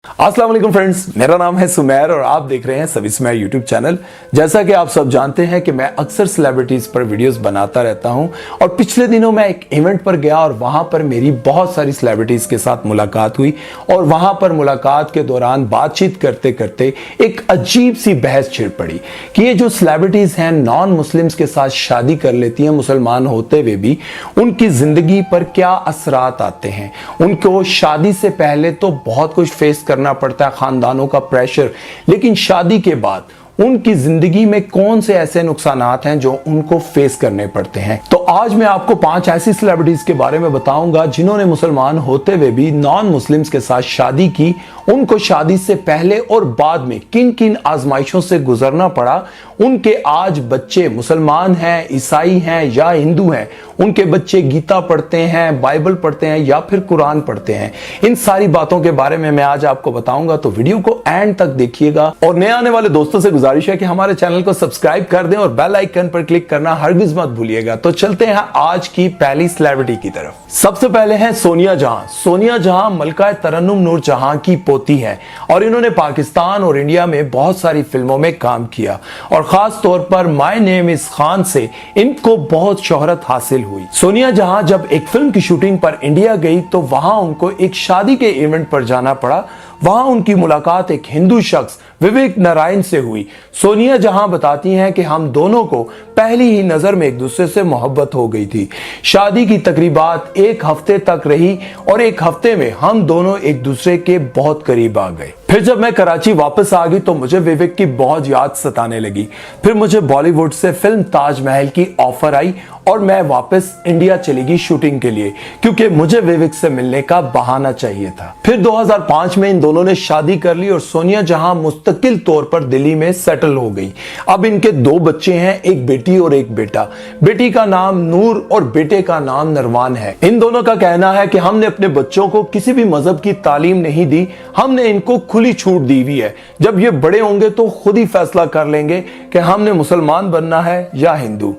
अस्सलाम वालेकुम फ्रेंड्स, मेरा नाम है सुमेर और आप देख रहे हैं सभी सुमेर यूट्यूब चैनल। जैसा कि आप सब जानते हैं कि मैं अक्सर सेलिब्रिटीज पर वीडियोस बनाता रहता हूं और पिछले दिनों मैं एक इवेंट पर गया और वहां पर मेरी बहुत सारी सेलिब्रिटीज के साथ मुलाकात हुई और वहां पर मुलाकात के दौरान बातचीत करते करते एक अजीब सी बहस छिड़ पड़ी कि ये जो सेलिब्रिटीज हैं नॉन मुस्लिम्स के साथ शादी कर लेती हैं मुसलमान होते हुए भी, उनकी जिंदगी पर क्या असरात आते हैं। उनको शादी से पहले तो बहुत कुछ फेस करना पड़ता है, खानदानों का प्रेशर, लेकिन शादी के बाद उनकी जिंदगी में कौन से ऐसे नुकसानात हैं जो उनको फेस करने पड़ते हैं। तो आज मैं आपको 5 ऐसी सेलिब्रिटीज के बारे में बताऊंगा जिन्होंने मुसलमान होते हुए भी नॉन मुस्लिम्स के साथ शादी की। उनको शादी से पहले और बाद में किन किन आजमाइशों से गुजरना पड़ा। उनके आज बच्चे मुसलमान हैं, ईसाई हैं या हिंदू हैं। उनके बच्चे गीता पढ़ते हैं, बाइबल पढ़ते हैं या फिर कुरान पढ़ते हैं। इन सारी बातों के बारे में मैं आज आपको बताऊंगा, तो वीडियो को एंड तक देखिएगा। और नए आने वाले दोस्तों से गुजारिश है कि हमारे चैनल को सब्सक्राइब कर दें और बेल आइकन पर क्लिक करना हरगिज मत भूलिएगा। तो चलते हैं आज की पहली सेलिब्रिटी की तरफ। सबसे पहले हैं सोनिया जहां। सोनिया जहां मलका तरन्नुम नूर जहां की पोती है और इन्होंने पाकिस्तान और इंडिया में बहुत सारी फिल्मों में काम किया और खास तौर पर माय नेम इज खान से इनको बहुत शोहरत हासिल हुई। सोनिया जहां जब एक फिल्म की शूटिंग पर इंडिया गई तो वहां उनको एक शादी के इवेंट पर जाना पड़ा। वहां उनकी मुलाकात एक हिंदू शख्स विवेक नारायण से हुई। सोनिया जहां बताती हैं कि हम दोनों को पहली ही नजर में एक दूसरे से मोहब्बत हो गई थी। शादी की तकरीबात 1 हफ्ते तक रही और 1 हफ्ते में हम दोनों एक दूसरे के बहुत करीब आ गए। फिर जब मैं कराची वापस आ गई तो मुझे विवेक की बहुत याद सताने लगी। फिर मुझे बॉलीवुड से फिल्म ताजमहल की ऑफर आई और मैं वापस इंडिया चली गई शूटिंग के लिए, क्योंकि मुझे विवेक से मिलने का बहाना चाहिए था। फिर 2005 में इन दोनों ने शादी कर ली और सोनिया जहां मुस्तकिल तौर पर दिल्ली में सेटल हो गई। अब इनके 2 बच्चे हैं, एक बेटी और एक बेटा। बेटी का नाम नूर और बेटे का नाम नरवान है। इन दोनों का कहना है कि हमने अपने बच्चों को किसी भी मजहब की तालीम नहीं दी, हमने इनको खुली छूट दी हुई है। जब ये बड़े होंगे तो खुद ही फैसला कर लेंगे कि हमने मुसलमान बनना है या हिंदू।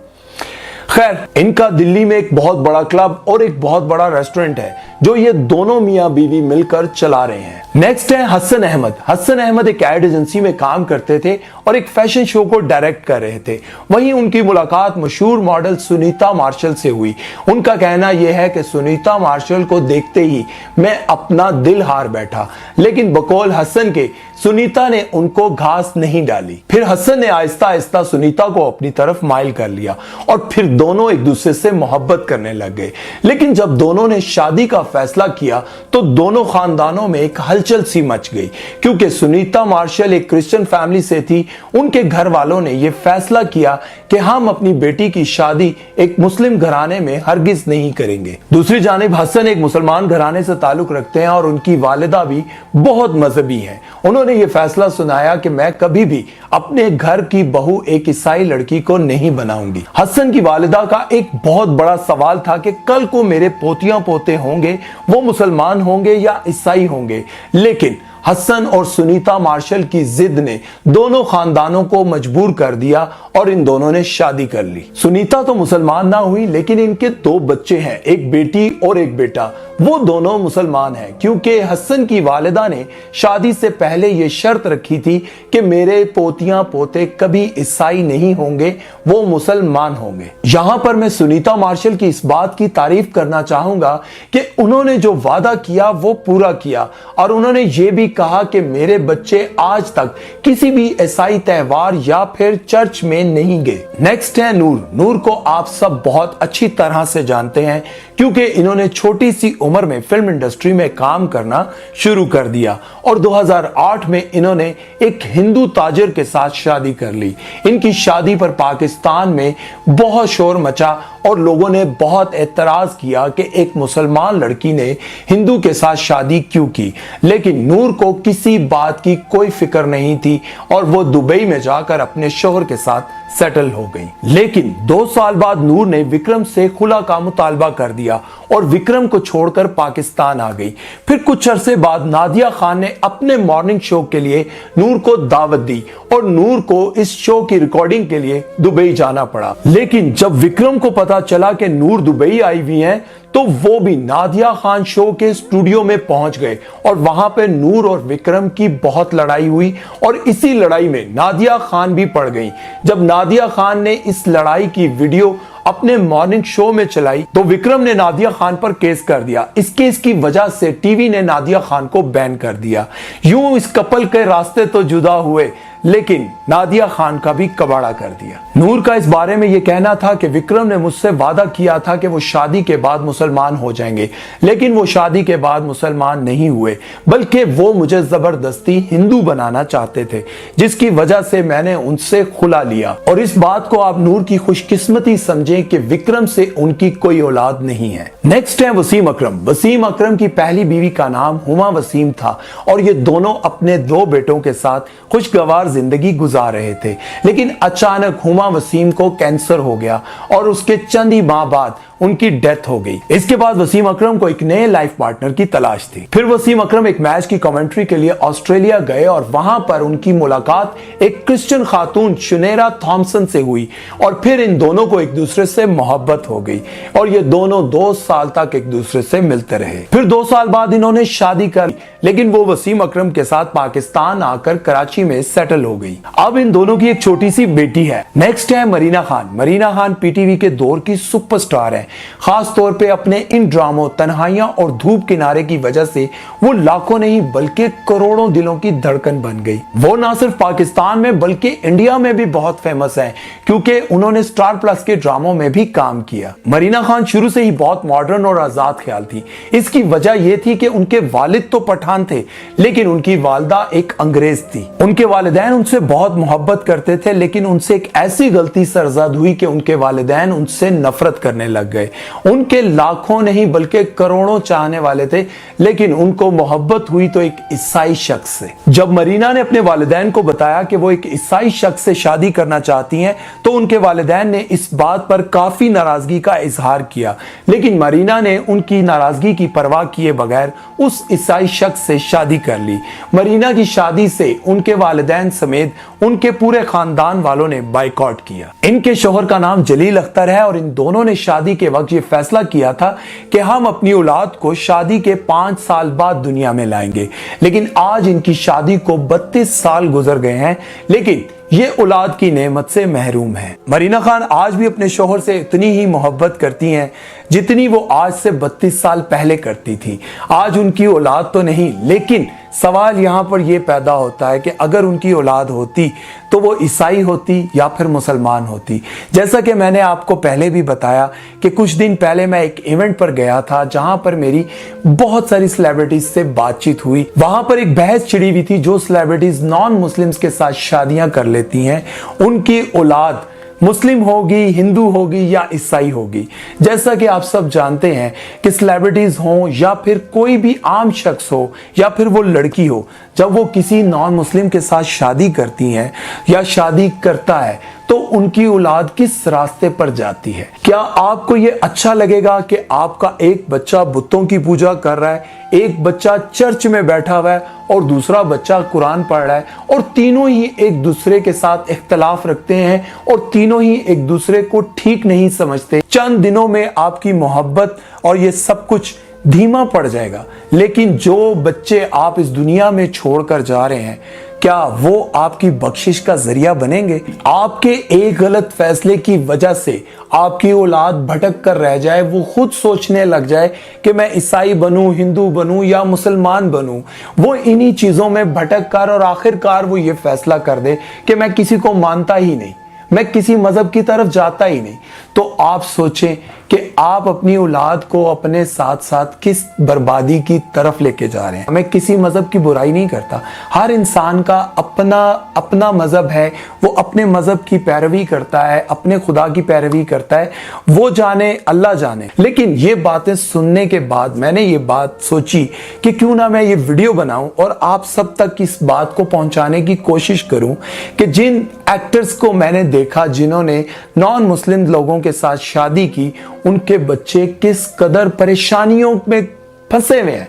खैर, इनका दिल्ली में एक बहुत बड़ा क्लब और एक बहुत बड़ा रेस्टोरेंट है जो ये दोनों मियां बीवी मिलकर चला रहे हैं। नेक्स्ट है हसन अहमद। हसन अहमद एक एड एजेंसी में काम करते थे और एक फैशन शो को डायरेक्ट कर रहे थे। वहीं उनकी मुलाकात मशहूर मॉडल सुनीता मार्शल से हुई। उनका कहना यह है कि सुनीता मार्शल को देखते ही मैं अपना दिल हार बैठा, लेकिन बकौल हसन के सुनीता ने उनको घास नहीं डाली। फिर हसन ने आहिस्ता आहिस्ता सुनीता को अपनी तरफ माइल कर लिया और फिर दोनों एक दूसरे से मोहब्बत करने लग गए। लेकिन जब दोनों ने शादी का फैसला किया तो दोनों खानदानों में एक हलचल सी मच गई, क्योंकि सुनीता मार्शल एक क्रिश्चियन फैमिली से थी। उनके घर वालों ने यह फैसला किया कि हम अपनी बेटी की शादी एक मुस्लिम घराने में हरगिज नहीं करेंगे। दूसरी जानिब हसन एक मुसलमान घराने से ताल्लुक रखते हैं और उनकी वालिदा भी बहुत मजहबी हैं। उन्होंने यह फैसला सुनाया कि मैं कभी भी अपने घर की बहू एक ईसाई लड़की को नहीं बनाऊंगी। हसन की वालिदा का एक बहुत बड़ा सवाल था कि कल को मेरे पोतियां पोते होंगे, वो मुसलमान होंगे या ईसाई होंगे। लेकिन हसन और सुनीता मार्शल की जिद ने दोनों खानदानों को मजबूर कर दिया और इन दोनों ने शादी कर ली। सुनीता तो मुसलमान ना हुई, लेकिन इनके 2 बच्चे हैं, एक बेटी और एक बेटा। वो दोनों मुसलमान हैं, क्योंकि हसन की वालिदा ने शादी से पहले ये शर्त रखी थी कि मेरे पोतियां पोते कभी ईसाई नहीं होंगे, वो मुसलमान होंगे। यहां पर मैं सुनीता मार्शल की इस बात की तारीफ करना चाहूंगा कि उन्होंने जो वादा किया वो पूरा किया और उन्होंने ये भी कहा कि मेरे बच्चे आज तक किसी भी ईसाई त्योहार या फिर चर्च में नहीं गए। नेक्स्ट है नूर। नूर को आप सब बहुत अच्छी तरह से जानते हैं, क्योंकि इन्होंने छोटी सी उम्र में फिल्म इंडस्ट्री में काम करना शुरू कर दिया और 2008 में इन्होंने एक हिंदू ताजिर के साथ शादी कर ली। इनकी शादी पर पाकिस्तान में बहुत शोर मचा और लोगों ने बहुत एतराज किया कि एक मुसलमान लड़की ने हिंदू के साथ शादी क्यों की। लेकिन नूर को किसी बात की कोई फिक्र नहीं थी और वो दुबई में जाकर अपने शोहर के साथ सेटल हो गई। लेकिन 2 साल बाद नूर ने विक्रम से खुला का मुतालबा कर दिया और विक्रम को छोड़कर पाकिस्तान आ गई। फिर कुछ अरसे बाद नादिया खान ने अपने मॉर्निंग शो के लिए नूर को दावत दी और नूर को इस शो की रिकॉर्डिंग के लिए दुबई जाना पड़ा। लेकिन जब विक्रम को पता पता चला कि नूर दुबई आई हुई हैं, तो वो भी नादिया खान शो के स्टूडियो में पहुंच गए और वहां पे नूर और विक्रम की बहुत लड़ाई हुई और इसी लड़ाई में नादिया खान भी पड़ गई। जब नादिया खान ने इस लड़ाई की वीडियो अपने मॉर्निंग शो में चलाई तो विक्रम ने नादिया खान पर केस कर दिया। इस केस की वजह से टीवी ने नादिया खान को बैन कर दिया। यूं इस कपल के रास्ते तो जुदा हुए, लेकिन नादिया खान का भी कबाड़ा कर दिया। नूर का इस बारे में यह कहना था कि विक्रम ने मुझसे वादा किया था कि वो शादी के बाद मुसलमान हो जाएंगे, लेकिन वो शादी के बाद मुसलमान नहीं हुए, बल्कि वो मुझे जबरदस्ती हिंदू बनाना चाहते थे, जिसकी वजह से मैंने उनसे खुला लिया। और इस बात को आप नूर की खुशकिस्मती समझें कि विक्रम से उनकी कोई औलाद नहीं है। नेक्स्ट है वसीम अकरम। वसीम अकरम की पहली बीवी का नाम हुमा वसीम था और ये दोनों अपने 2 बेटों के साथ खुशगवार जिंदगी गुजार रहे थे, लेकिन अचानक हुमा वसीम को कैंसर हो गया और उसके चंद ही माह बाद उनकी डेथ हो गई। इसके बाद वसीम अकरम को एक नए लाइफ पार्टनर की तलाश थी। फिर वसीम अकरम एक मैच की कमेंट्री के लिए ऑस्ट्रेलिया गए और वहां पर उनकी मुलाकात एक क्रिश्चियन खातून शुनेरा थॉमसन से हुई और फिर इन दोनों को एक दूसरे से मोहब्बत हो गई और ये दोनों 2 साल तक एक दूसरे से मिलते रहे। फिर 2 साल बाद इन्होंने शादी कर, लेकिन वो वसीम अकरम के साथ पाकिस्तान आकर कराची में सेटल हो गई। अब इन दोनों की एक छोटी सी बेटी है। नेक्स्ट है मरीना खान। मरीना खान पीटीवी के दौर की सुपरस्टार है। खास तौर पे अपने इन ड्रामों तन्हाइयां और धूप किनारे की वजह से वो लाखों नहीं बल्कि करोड़ों दिलों की धड़कन बन गई। वो ना सिर्फ पाकिस्तान में बल्कि इंडिया में भी बहुत फेमस है, क्योंकि उन्होंने स्टार प्लस के ड्रामों में भी काम किया। मरीना खान शुरू से ही बहुत मॉडर्न और आजाद ख्याल थी। इसकी वजह यह थी कि उनके वालिद तो पठान थे, लेकिन उनकी वालदा एक अंग्रेज थी। उनके वालिदैन उनसे बहुत मोहब्बत करते थे, लेकिन उनसे एक ऐसी गलती सरजद हुई कि उनके वालिदैन उनसे नफरत करने लग गए। उनके लाखों नहीं बल्कि करोड़ों चाहने वाले थे, लेकिन उनको मोहब्बत हुई तो एक ईसाई शख्स से। जब मरीना ने अपने वालिदैन को बताया कि वो एक ईसाई शख्स से शादी करना चाहती हैं, तो उनके वालिदैन ने इस बात पर काफी नाराजगी का इजहार किया, लेकिन मरीना ने उनकी नाराजगी की परवाह किए बगैर उस ईसाई शख्स से शादी कर ली। मरीना की शादी से उनके वालिदैन समेत उनके पूरे खानदान वालों ने बाइकआउट किया। इनके शोहर का नाम जलील अख्तर है और इन दोनों ने शादी के वक्त ये फैसला किया था कि हम अपनी औलाद को शादी के 5 साल बाद दुनिया में लाएंगे, लेकिन आज इनकी शादी को 32 साल गुजर गए हैं, लेकिन ये औलाद की नेमत से महरूम है। मरीना खान आज भी अपने शोहर से इतनी ही मोहब्बत करती हैं जितनी वो आज से 32 साल पहले करती थी। आज उनकी औलाद तो नहीं, लेकिन सवाल यहां पर यह पैदा होता है कि अगर उनकी औलाद होती तो वो ईसाई होती या फिर मुसलमान होती। जैसा कि मैंने आपको पहले भी बताया कि कुछ दिन पहले मैं एक इवेंट पर गया था जहां पर मेरी बहुत सारी सेलिब्रिटीज से बातचीत हुई। वहां पर एक बहस छिड़ी हुई थी, जो सेलिब्रिटीज नॉन मुस्लिम्स के साथ शादियां कर लेती हैं उनकी औलाद मुस्लिम होगी, हिंदू होगी या ईसाई होगी। जैसा कि आप सब जानते हैं कि सेलिब्रिटीज हो या फिर कोई भी आम शख्स हो या फिर वो लड़की हो, जब वो किसी नॉन मुस्लिम के साथ शादी करती हैं या शादी करता है तो उनकी औलाद किस रास्ते पर जाती है। क्या आपको ये अच्छा लगेगा कि आपका एक बच्चा बुतों की पूजा कर रहा है, एक बच्चा चर्च में बैठा हुआ है और दूसरा बच्चा कुरान पढ़ रहा है और तीनों ही एक दूसरे के साथ इख्तलाफ रखते हैं और तीनों ही एक दूसरे को ठीक नहीं समझते? चंद दिनों में आपकी मोहब्बत और ये सब कुछ धीमा पड़ जाएगा, लेकिन जो बच्चे आप इस दुनिया में छोड़कर जा रहे हैं, क्या वो आपकी बख्शिश का जरिया बनेंगे? आपके एक गलत फैसले की वजह से आपकी औलाद भटक कर रह जाए, वो खुद सोचने लग जाए कि मैं ईसाई बनूं, हिंदू बनूं या मुसलमान बनूं, वो इन्हीं चीजों में भटक कर और आखिरकार वो ये फैसला कर दे कि मैं किसी को मानता ही नहीं, मैं किसी मजहब की तरफ जाता ही नहीं। तो आप सोचें कि आप अपनी औलाद को अपने साथ साथ किस बर्बादी की तरफ लेके जा रहे हैं। मैं किसी मजहब की बुराई नहीं करता, हर इंसान का अपना अपना मजहब है, वो अपने मजहब की पैरवी करता है, अपने खुदा की पैरवी करता है, वो जाने, अल्लाह जाने। लेकिन ये बातें सुनने के बाद मैंने ये बात सोची कि क्यों ना मैं ये वीडियो बनाऊं और आप सब तक इस बात को पहुंचाने की कोशिश करूं कि जिन एक्टर्स को मैंने देखा जिन्होंने नॉन मुस्लिम लोगों के साथ शादी की, उनके बच्चे किस कदर परेशानियों में फंसे हुए हैं,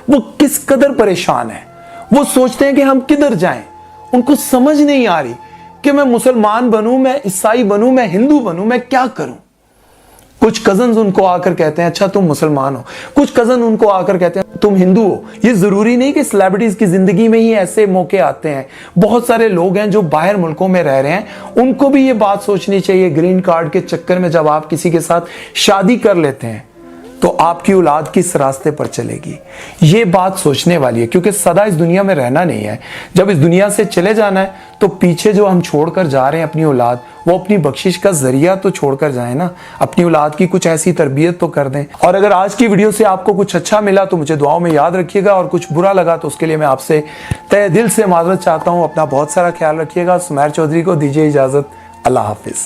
वो किस कदर परेशान हैं। वो सोचते हैं कि हम किधर जाएं, उनको समझ नहीं आ रही कि मैं मुसलमान बनूं, मैं ईसाई बनूं, मैं हिंदू बनूं, मैं क्या करूं। कुछ कजन्स उनको आकर कहते हैं अच्छा तुम मुसलमान हो, कुछ कजन उनको आकर कहते हैं तुम हिंदू हो। ये जरूरी नहीं कि सेलिब्रिटीज की जिंदगी में ही ऐसे मौके आते हैं। बहुत सारे लोग हैं जो बाहर मुल्कों में रह रहे हैं, उनको भी ये बात सोचनी चाहिए ग्रीन कार्ड के चक्कर में जब आप किसी के साथ शादी कर लेते हैं तो आपकी औलाद किस रास्ते पर चलेगी, ये बात सोचने वाली है। क्योंकि सदा इस दुनिया में रहना नहीं है, जब इस दुनिया से चले जाना है तो पीछे जो हम छोड़कर जा रहे हैं अपनी औलाद, वो अपनी बख्शिश का जरिया तो छोड़कर जाए ना, अपनी औलाद की कुछ ऐसी तरबियत तो कर दें। और अगर आज की वीडियो से आपको कुछ अच्छा मिला तो मुझे दुआओं में याद रखिएगा, और कुछ बुरा लगा तो उसके लिए मैं आपसे तहे दिल से माजरत चाहता हूँ। अपना बहुत सारा ख्याल रखिएगा। सुमैर चौधरी को दीजिए इजाजत। अल्लाह हाफिज।